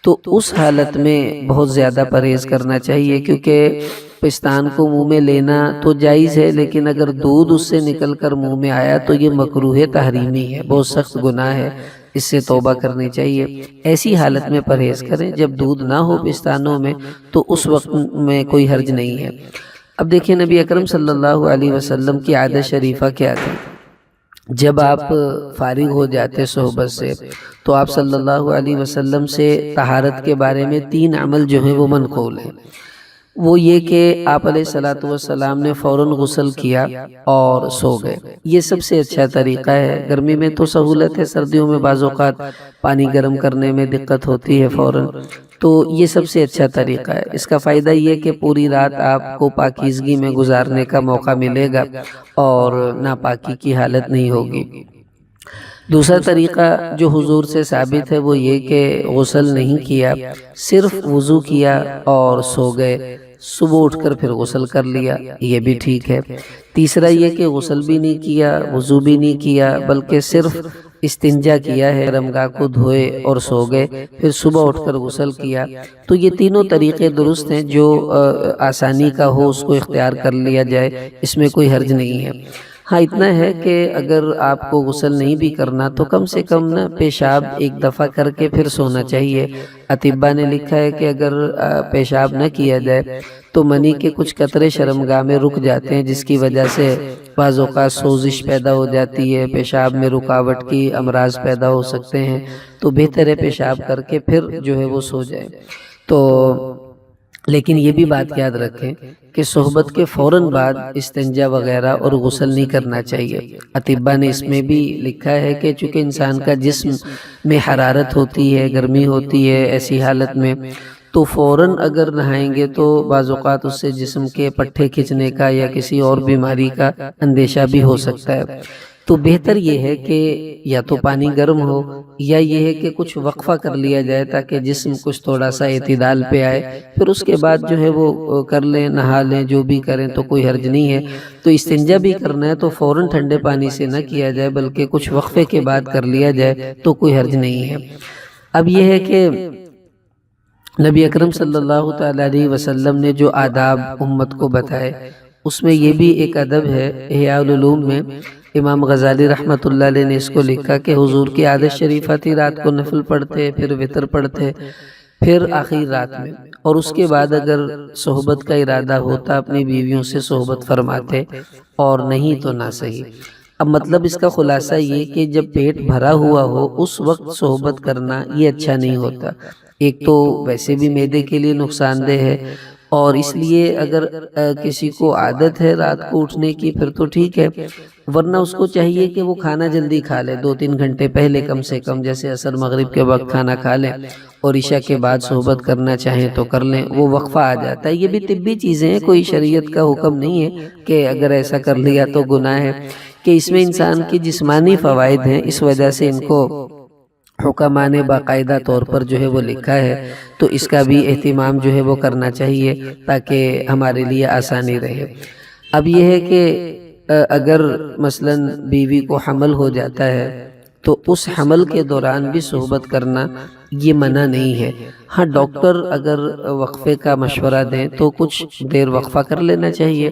تو اس حالت میں بہت زیادہ پرہیز کرنا چاہیے، کیونکہ پستان کو منہ میں لینا تو جائز ہے لیکن اگر دودھ اس سے نکل کر منہ میں آیا تو یہ مکروہ تحریمی ہے، بہت سخت گناہ ہے، اس سے توبہ کرنی چاہیے۔ ایسی حالت میں پرہیز کریں جب دودھ نہ ہو پستانوں میں، تو اس وقت میں کوئی حرج نہیں ہے۔ اب دیکھیں نبی اکرم صلی اللہ علیہ وسلم کی عادت شریفہ کیا تھی؟ جب آپ فارغ ہو جاتے صحبت سے تو آپ صلی اللہ علیہ وسلم سے طہارت کے بارے میں 3 عمل جو ہیں وہ منقول ہیں۔ وہ یہ کہ آپ علیہ السلام نے فوراً غسل کیا اور سو گئے، یہ سب سے اچھا طریقہ ہے۔ گرمی میں تو سہولت ہے، سردیوں میں بعض اوقات پانی گرم کرنے میں دقت ہوتی ہے فوراً، تو یہ سب سے اچھا طریقہ ہے۔ اس کا فائدہ یہ کہ پوری رات آپ کو پاکیزگی میں گزارنے کا موقع ملے گا اور ناپاکی کی حالت نہیں ہوگی۔ دوسرا طریقہ جو حضور سے ثابت ہے وہ یہ کہ غسل نہیں کیا، صرف وضو کیا اور سو گئے، صبح اٹھ کر پھر غسل کر لیا، یہ بھی ٹھیک ہے۔ تیسرا یہ کہ غسل بھی نہیں کیا، وضو بھی نہیں کیا، بلکہ صرف استنجا کیا ہے، شرمگاہ کو دھوئے اور سو گئے، پھر صبح اٹھ کر غسل کیا۔ تو یہ تینوں طریقے درست ہیں، جو آسانی کا ہو اس کو اختیار کر لیا جائے، اس میں کوئی حرج نہیں ہے۔ ہاں اتنا ہے کہ اگر آپ کو غسل نہیں بھی کرنا تو کم سے کم نا پیشاب ایک دفعہ کر کے پھر سونا چاہیے۔ اطباء نے لکھا ہے کہ اگر پیشاب نہ کیا جائے تو منی کے کچھ قطرے شرمگاہ میں رک جاتے ہیں، جس کی وجہ سے بعض اوقات سوزش پیدا ہو جاتی ہے، پیشاب میں رکاوٹ کی امراض پیدا ہو سکتے ہیں، تو بہتر ہے پیشاب کر کے پھر جو ہے وہ سو جائے۔ تو لیکن یہ بھی بات یاد رکھیں کہ صحبت کے فوراً بعد استنجا وغیرہ اور غسل نہیں کرنا چاہیے۔ اطباء نے اس میں بھی لکھا ہے کہ چونکہ انسان کا جسم میں حرارت ہوتی ہے، گرمی ہوتی ہے، ایسی حالت میں تو فوراً اگر نہائیں گے تو بعض اوقات اس سے جسم کے پٹھے کھچنے کا یا کسی اور بیماری کا اندیشہ بھی ہو سکتا ہے۔ تو بہتر یہ ہے کہ یا تو پانی گرم ہو یا یہ ہے کہ کچھ وقفہ کر لیا جائے تاکہ جسم کچھ تھوڑا سا اعتدال پہ آئے، پھر اس کے بعد جو ہے وہ کر لیں، نہا لیں، جو بھی کریں تو کوئی حرج نہیں ہے۔ تو استنجا بھی کرنا ہے تو فوراً ٹھنڈے پانی سے نہ کیا جائے بلکہ کچھ وقفے کے بعد کر لیا جائے تو کوئی حرج نہیں ہے۔ اب یہ ہے کہ نبی اکرم صلی اللہ تعالی علیہ وسلم نے جو آداب امت کو بتائے اس میں یہ بھی ایک ادب ہے۔ احیاء العلوم میں امام غزالی رحمۃ اللہ علیہ نے اس کو لکھا کہ حضور کی عادت شریفہ تھی رات کو نفل پڑھتے، پھر وتر پڑھتے، پھر آخری رات میں، اور اس کے بعد اگر صحبت کا ارادہ ہوتا اپنی بیویوں سے صحبت فرماتے، اور نہیں تو نہ صحیح۔ اب مطلب اس کا خلاصہ یہ کہ جب پیٹ بھرا ہوا ہو اس وقت صحبت کرنا یہ اچھا نہیں ہوتا۔ ایک تو ویسے بھی معدے کے لیے نقصان دہ ہے، اور اس لیے اگر کسی کو عادت ہے رات کو اٹھنے کی پھر تو ٹھیک ہے، ورنہ اس کو چاہیے کہ وہ کھانا جلدی کھا لے، 2-3 گھنٹے پہلے کم سے کم، جیسے عصر مغرب کے وقت کھانا کھا لیں اور عشاء کے بعد صحبت کرنا چاہیں تو کر لیں، وہ وقفہ آ جاتا ہے۔ یہ بھی طبی چیزیں ہیں، کوئی شریعت کا حکم نہیں ہے کہ اگر ایسا کر لیا تو گناہ ہے، کہ اس میں انسان کی جسمانی فوائد ہیں، اس وجہ سے ان کو حکماء نے باقاعدہ طور پر جو ہے وہ لکھا ہے، تو اس کا بھی اہتمام جو ہے وہ کرنا چاہیے تاکہ ہمارے لیے آسانی رہے۔ اب یہ ہے کہ اگر مثلاً بیوی کو حمل ہو جاتا ہے تو اس حمل کے دوران بھی صحبت کرنا یہ منع نہیں ہے۔ ہاں ڈاکٹر اگر وقفے کا مشورہ دیں تو کچھ دیر وقفہ کر لینا چاہیے،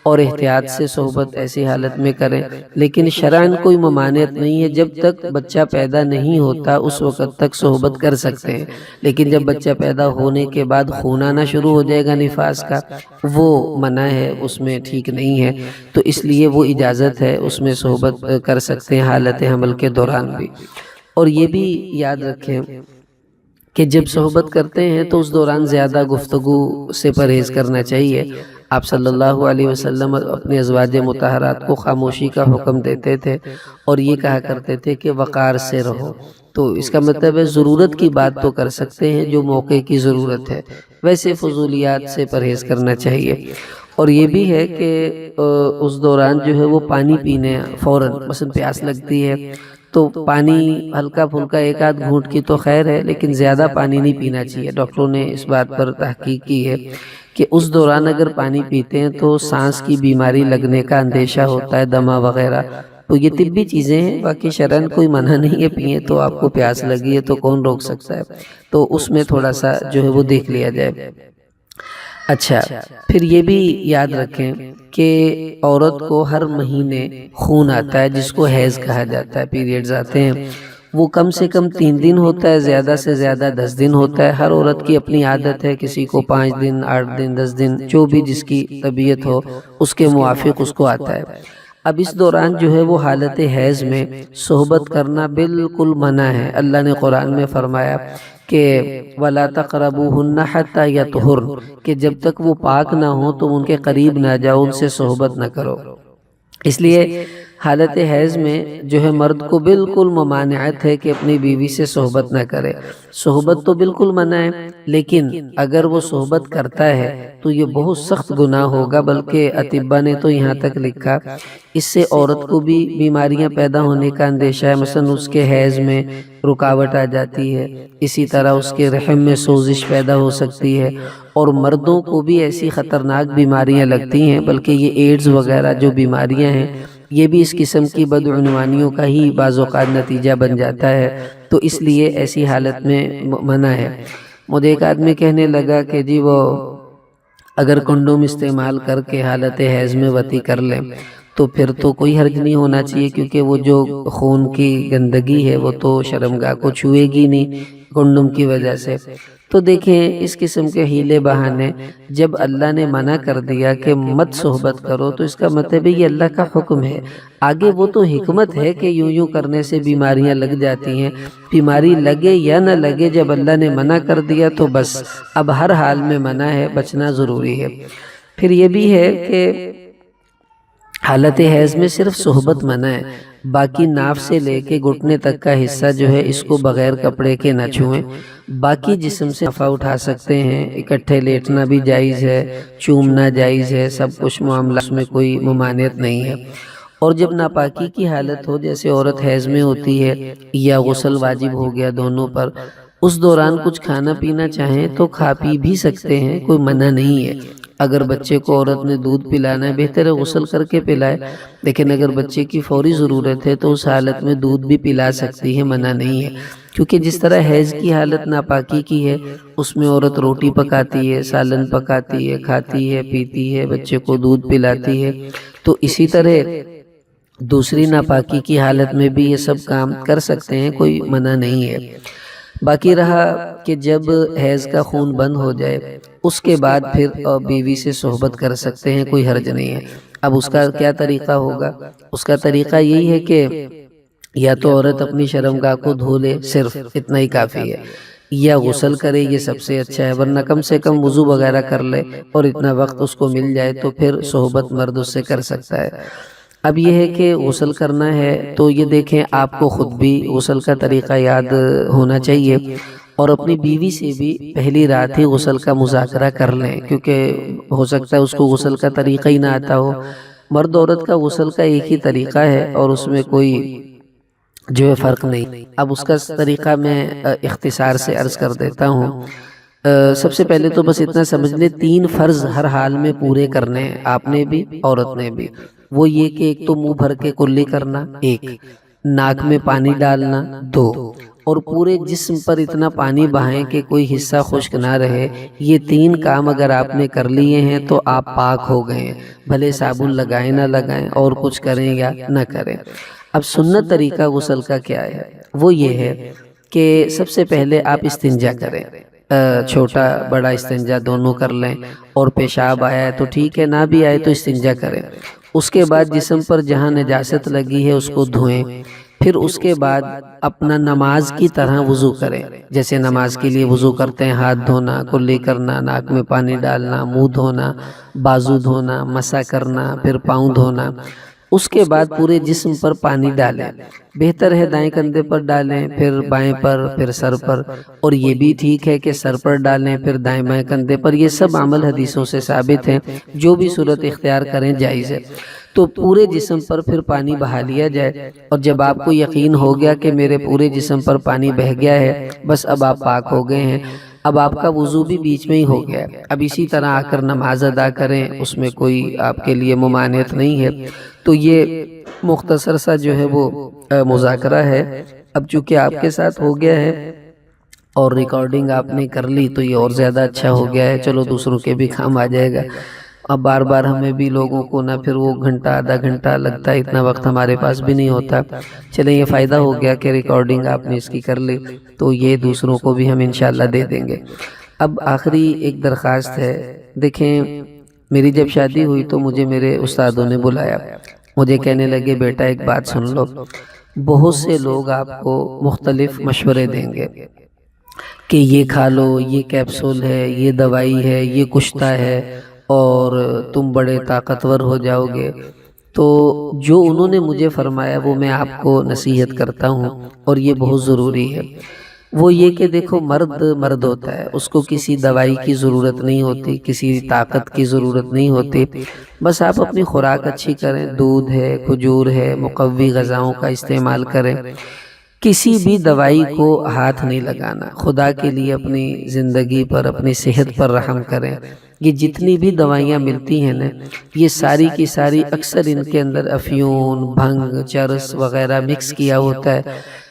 اور احتیاط سے صحبت ایسی حالت میں کریں، لیکن شرعاً کوئی ممانعت نہیں ہے، جب تک بچہ پیدا نہیں ہوتا اس وقت تک صحبت کر سکتے ہیں، لیکن جب بچہ پیدا ہونے کے بعد خون آنا شروع ہو جائے گا نفاس کا، وہ منع ہے، اس میں ٹھیک نہیں ہے، تو اس لیے وہ اجازت ہے، اس میں صحبت کر سکتے ہیں حالت حمل کے دوران بھی۔ اور یہ بھی یاد رکھیں کہ جب صحبت کرتے ہیں تو اس دوران زیادہ گفتگو سے پرہیز کرنا چاہیے۔ آپ صلی اللہ علیہ وسلم اپنے ازواج مطہرات کو خاموشی کا حکم دیتے تھے اور یہ کہا کرتے تھے کہ وقار سے رہو، تو اس کا مطلب ہے ضرورت کی بات تو کر سکتے ہیں جو موقع کی ضرورت ہے، ویسے فضولیات سے پرہیز کرنا چاہیے۔ اور یہ بھی ہے کہ اس دوران جو ہے وہ پانی پینے فوراً، مثلا پیاس لگتی ہے تو پانی ہلکا پھلکا ایک آدھ گھونٹ کی تو خیر ہے، لیکن زیادہ پانی نہیں پینا چاہیے۔ ڈاکٹروں نے اس بات پر تحقیق کی ہے کہ اس دوران اگر پانی پیتے ہیں تو سانس کی بیماری لگنے کا اندیشہ ہوتا ہے، دمہ وغیرہ، تو یہ طبی چیزیں ہیں، باقی شرعاً کوئی منع نہیں ہے پیئیں، تو آپ کو پیاس لگی ہے تو کون روک سکتا ہے، تو اس میں تھوڑا سا جو ہے وہ دیکھ لیا جائے۔ اچھا، پھر یہ بھی یاد رکھیں کہ عورت کو ہر مہینے خون آتا ہے جس کو حیض کہا جاتا ہے، پیریڈز آتے ہیں، وہ کم سے کم 3 دن ہوتا ہے، زیادہ سے زیادہ 10 دن ہوتا ہے۔ ہر عورت کی اپنی عادت ہے، کسی کو 5 دن، 8 دن، 10 دن، جو بھی جس کی طبیعت ہو اس کے موافق اس کو آتا ہے۔ اب اس دوران جو ہے وہ حالت حیض میں صحبت کرنا بالکل منع ہے۔ اللہ نے قرآن میں فرمایا کہ وَلَا تَقْرَبُوهُنَّ حَتَّى يَطْهُرْنَ، کہ جب تک وہ پاک نہ ہوں تم ان کے قریب نہ جاؤ، ان سے صحبت نہ کرو۔ اس لیے حالت حیض میں جو ہے مرد کو بالکل ممانعت ہے کہ اپنی بیوی سے صحبت نہ کرے۔ صحبت تو بالکل منع ہے، لیکن اگر وہ صحبت کرتا ہے تو یہ بہت سخت گناہ ہوگا، بلکہ اطباء نے تو یہاں تک لکھا اس سے عورت کو بھی بیماریاں پیدا ہونے کا اندیشہ ہے، مثلا اس کے حیض میں رکاوٹ آ جاتی ہے، اسی طرح اس کے رحم میں سوزش پیدا ہو سکتی ہے، اور مردوں کو بھی ایسی خطرناک بیماریاں لگتی ہیں، بلکہ یہ ایڈز وغیرہ جو بیماریاں ہیں یہ بھی اس قسم کی بدعنوانیوں کا ہی بعض اوقات نتیجہ بن جاتا ہے، تو اس لیے ایسی حالت میں منع ہے۔ مجھے ایک آدمی کہنے لگا کہ جی وہ اگر کنڈوم استعمال کر کے حالت حیض میں وطی کر لیں تو پھر تو کوئی حرج نہیں ہونا چاہیے، کیونکہ وہ جو خون کی گندگی ہے وہ تو شرمگاہ کو چھوئے گی نہیں کنڈوم کی وجہ سے۔ تو دیکھیں اس قسم کے ہیلے بہانے، جب اللہ نے منع کر دیا کہ مت صحبت کرو تو اس کا مطلب یہ اللہ کا حکم ہے، آگے وہ تو حکمت ہے کہ یوں کرنے سے بیماریاں لگ جاتی ہیں، بیماری لگے یا نہ لگے، جب اللہ نے منع کر دیا تو بس اب ہر حال میں منع ہے، بچنا ضروری ہے۔ پھر یہ بھی ہے کہ حالت حیض میں صرف صحبت منع ہے، باقی ناف سے لے کے گھٹنے تک کا حصہ جو ہے اس کو بغیر کپڑے کے نہ چھوئیں، باقی جسم سے نفع اٹھا سکتے ہیں، اکٹھے لیٹنا بھی جائز ہے، چومنا جائز ہے، سب کچھ معاملہ اس میں کوئی ممانعت نہیں ہے۔ اور جب ناپاکی کی حالت ہو، جیسے عورت حیض میں ہوتی ہے یا غسل واجب ہو گیا دونوں پر، اس دوران کچھ کھانا پینا چاہیں تو کھا پی بھی سکتے ہیں، کوئی منع نہیں ہے۔ اگر بچے کو عورت نے دودھ پلانا ہے بہتر ہے غسل کر کے پلائے، لیکن اگر بچے کی فوری ضرورت ہے تو اس حالت میں دودھ بھی پلا سکتی ہے، منع نہیں ہے، کیونکہ جس طرح حیض کی حالت ناپاکی کی ہے اس میں عورت روٹی پکاتی ہے، سالن پکاتی ہے، کھاتی ہے، پیتی ہے، بچے کو دودھ پلاتی ہے، تو اسی طرح دوسری ناپاکی کی حالت میں بھی یہ سب کام کر سکتے ہیں، کوئی منع نہیں ہے۔ باقی رہا کہ جب حیض کا خون بند ہو جائے اس کے بعد پھر بیوی سے صحبت کر سکتے ہیں، کوئی حرج نہیں ہے۔ اب اس کا کیا طریقہ ہوگا؟ اس کا طریقہ یہی ہے کہ یا تو عورت اپنی شرمگاہ کو دھو لے، صرف اتنا ہی کافی ہے، یا غسل کرے، یہ سب سے اچھا ہے، ورنہ کم سے کم وضو وغیرہ کر لے اور اتنا وقت اس کو مل جائے تو پھر صحبت مرد اس سے کر سکتا ہے۔ اب یہ ہے کہ غسل کرنا ہے تو یہ دیکھیں آپ کو خود بھی غسل کا طریقہ یاد ہونا چاہیے، اور اپنی بیوی سے بھی پہلی رات ہی غسل کا مذاکرہ کر لیں، کیونکہ ہو سکتا ہے اس کو غسل کا طریقہ ہی نہ آتا ہو۔ مرد عورت کا غسل کا ایک ہی طریقہ ہے اور اس میں کوئی جو ہے فرق نہیں۔ اب اس کا طریقہ میں اختصار سے عرض کر دیتا ہوں۔ سب سے پہلے تو بس اتنا سمجھ لیں 3 فرض ہر حال میں پورے کرنے ہیں، آپ نے بھی عورت نے بھی۔ وہ یہ کہ ایک تو منہ بھر کے کلی کرنا، 1 ناک میں پانی ڈالنا، 2 اور پورے جسم پر اتنا پانی بہائیں کہ کوئی حصہ خشک نہ رہے، یہ 3 کام اگر آپ نے کر لیے ہیں تو آپ پاک ہو گئے ہیں، بھلے صابن لگائیں نہ لگائیں اور کچھ کریں یا نہ کریں۔ اب سنت طریقہ غسل کا کیا ہے؟ وہ یہ ہے کہ سب سے پہلے آپ استنجا کریں، چھوٹا بڑا استنجا دونوں کر لیں، اور پیشاب آیا ہے تو ٹھیک ہے، نہ بھی آئے تو استنجا کریں۔ اس کے بعد جسم پر جہاں نجاست لگی ہے اس کو دھوئیں، پھر اس کے بعد اپنا نماز کی طرح وضو کریں، جیسے نماز کے لیے وضو کرتے ہیں، ہاتھ دھونا، کلی کرنا، ناک میں پانی ڈالنا، منہ دھونا، بازو دھونا، مسح کرنا، پھر پاؤں دھونا۔ اس کے بعد پورے جسم پر پانی ڈالیں، بہتر ہے دائیں کندھے پر ڈالیں، پھر بائیں پر، پھر سر پر، اور یہ بھی ٹھیک ہے کہ سر پر ڈالیں پھر دائیں بائیں کندھے پر۔ یہ سب عمل حدیثوں سے ثابت ہیں، جو بھی صورت اختیار کریں جائز ہے۔ تو پورے جسم پر پھر پانی بہا لیا جائے، اور جب آپ کو یقین ہو گیا کہ میرے پورے جسم پر پانی بہہ گیا ہے، بس اب آپ پاک ہو گئے ہیں، اب آپ کا وضو بھی بیچ میں ہی ہو گیا ہے، اب اسی طرح آ کر نماز ادا کریں، اس میں کوئی آپ کے لیے ممانعت نہیں ہے۔ تو یہ مختصر سا جو ہے وہ مذاکرہ ہے۔ اب چونکہ آپ کے ساتھ ہو گیا ہے اور ریکارڈنگ آپ نے کر لی تو یہ اور زیادہ اچھا ہو گیا ہے، چلو دوسروں کے بھی کام آ جائے گا۔ اب بار بار ہمیں بھی لوگوں کو نہ پھر وہ گھنٹہ آدھا گھنٹہ لگتا ہے، اتنا وقت ہمارے پاس بھی نہیں ہوتا۔ چلیں یہ فائدہ ہو گیا کہ ریکارڈنگ آپ نے اس کی کر لی، تو یہ دوسروں کو بھی ہم انشاءاللہ دے دیں گے۔ اب آخری ایک درخواست ہے، دیکھیں میری جب شادی ہوئی تو مجھے میرے استادوں نے بلایا، مجھے کہنے لگے بیٹا ایک بات سن لو، بہت سے لوگ آپ کو مختلف مشورے دیں گے کہ یہ کھا لو، یہ کیپسول ہے، یہ دوائی ہے، یہ کشتا ہے، اور تم بڑے طاقتور ہو جاؤ گے۔ تو جو انہوں نے مجھے فرمایا وہ میں آپ کو نصیحت کرتا ہوں، اور یہ بہت ضروری ہے۔ وہ یہ کہ دیکھو مرد ہوتا ہے، اس کو کسی دوائی کی ضرورت نہیں ہوتی، کسی طاقت کی ضرورت نہیں ہوتی، بس آپ اپنی خوراک اچھی کریں، دودھ ہے، کھجور ہے، مقوی غذاؤں کا استعمال کریں، کسی بھی دوائی کو ہاتھ نہیں لگانا، خدا کے لیے اپنی زندگی پر، اپنی صحت پر رحم کریں۔ یہ جتنی بھی دوائیاں ملتی ہیں نا، یہ ساری کی ساری اکثر ان کے اندر افیون، بھنگ، چرس وغیرہ مکس کیا ہوتا ہے،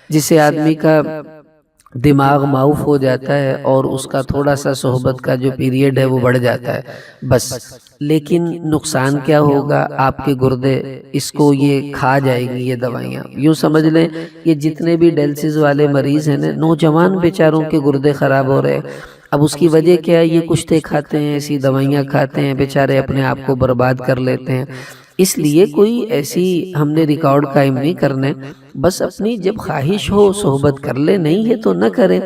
جس سے آدمی کا دماغ معاف ہو جاتا ہے اور اس کا تھوڑا سا صحبت کا جو پیریڈ ہے وہ بڑھ جاتا ہے بس۔ لیکن نقصان کیا ہوگا؟ آپ کے گردے اس کو یہ کھا جائے گی یہ دوائیاں۔ یوں سمجھ لیں یہ جتنے بھی ڈائلسس والے مریض ہیں نا، نوجوان بیچاروں کے گردے خراب ہو رہے ہیں۔ اب اس کی وجہ کیا ہے؟ یہ کشتے کھاتے ہیں، ایسی دوائیاں کھاتے ہیں، بیچارے اپنے آپ کو برباد کر لیتے ہیں۔ اس لیے کوئی ایسی ہم نے ریکارڈ قائم نہیں کرنے، بس اپنی جب خواہش ہو صحبت کر لے، نہیں ہے تو نہ کرے۔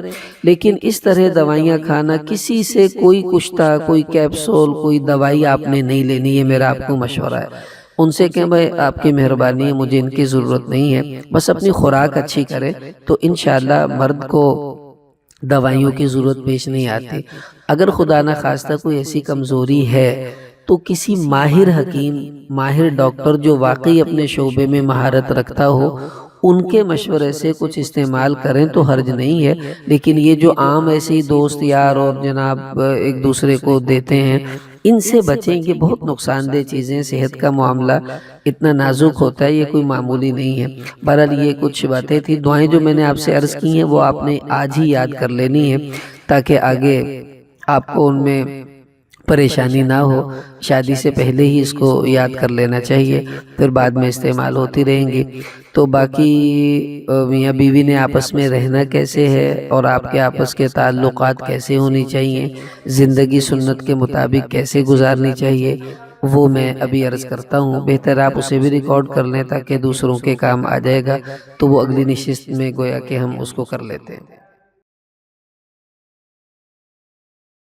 لیکن اس طرح دوائیاں کھانا، کسی سے کوئی کشتا، کوئی کیپسول، کوئی دوائی آپ نے نہیں لینی، یہ میرا آپ کو مشورہ ہے۔ ان سے کہ بھائی آپ کی مہربانی ہے، مجھے ان کی ضرورت نہیں ہے، بس اپنی خوراک اچھی کرے تو انشاءاللہ مرد کو دوائیوں کی ضرورت پیش نہیں آتی۔ اگر خدا نہ خواستہ کوئی ایسی کمزوری ہے تو کسی ماہر حکیم، ماہر ڈاکٹر جو واقعی اپنے شعبے میں مہارت رکھتا ہو، ان کے مشورے سے کچھ استعمال کریں تو حرج نہیں ہے۔ لیکن یہ جو عام ایسے ہی دوست یار اور جناب ایک دوسرے کو دیتے ہیں، ان سے بچیں، یہ بہت نقصان دہ چیزیں۔ صحت کا معاملہ اتنا نازک ہوتا ہے، یہ کوئی معمولی نہیں ہے۔ بہرحال یہ کچھ باتیں تھیں، دعائیں جو میں نے آپ سے عرض کی ہیں وہ آپ نے آج ہی یاد کر لینی ہے، تاکہ آگے آپ کو ان میں پریشانی نہ ہو۔ شادی سے پہلے ہی اس کو یاد کر لینا چاہیے، پھر بعد میں استعمال ہوتی رہیں گی۔ تو باقی میاں بیوی نے آپس میں رہنا کیسے ہے، اور آپ کے آپس کے تعلقات کیسے ہونی چاہیے، زندگی سنت کے مطابق کیسے گزارنی چاہیے، وہ میں ابھی عرض کرتا ہوں۔ بہتر آپ اسے بھی ریکارڈ کر لیں تاکہ دوسروں کے کام آ جائے گا، تو وہ اگلی نشست میں گویا کہ ہم اس کو کر لیتے ہیں۔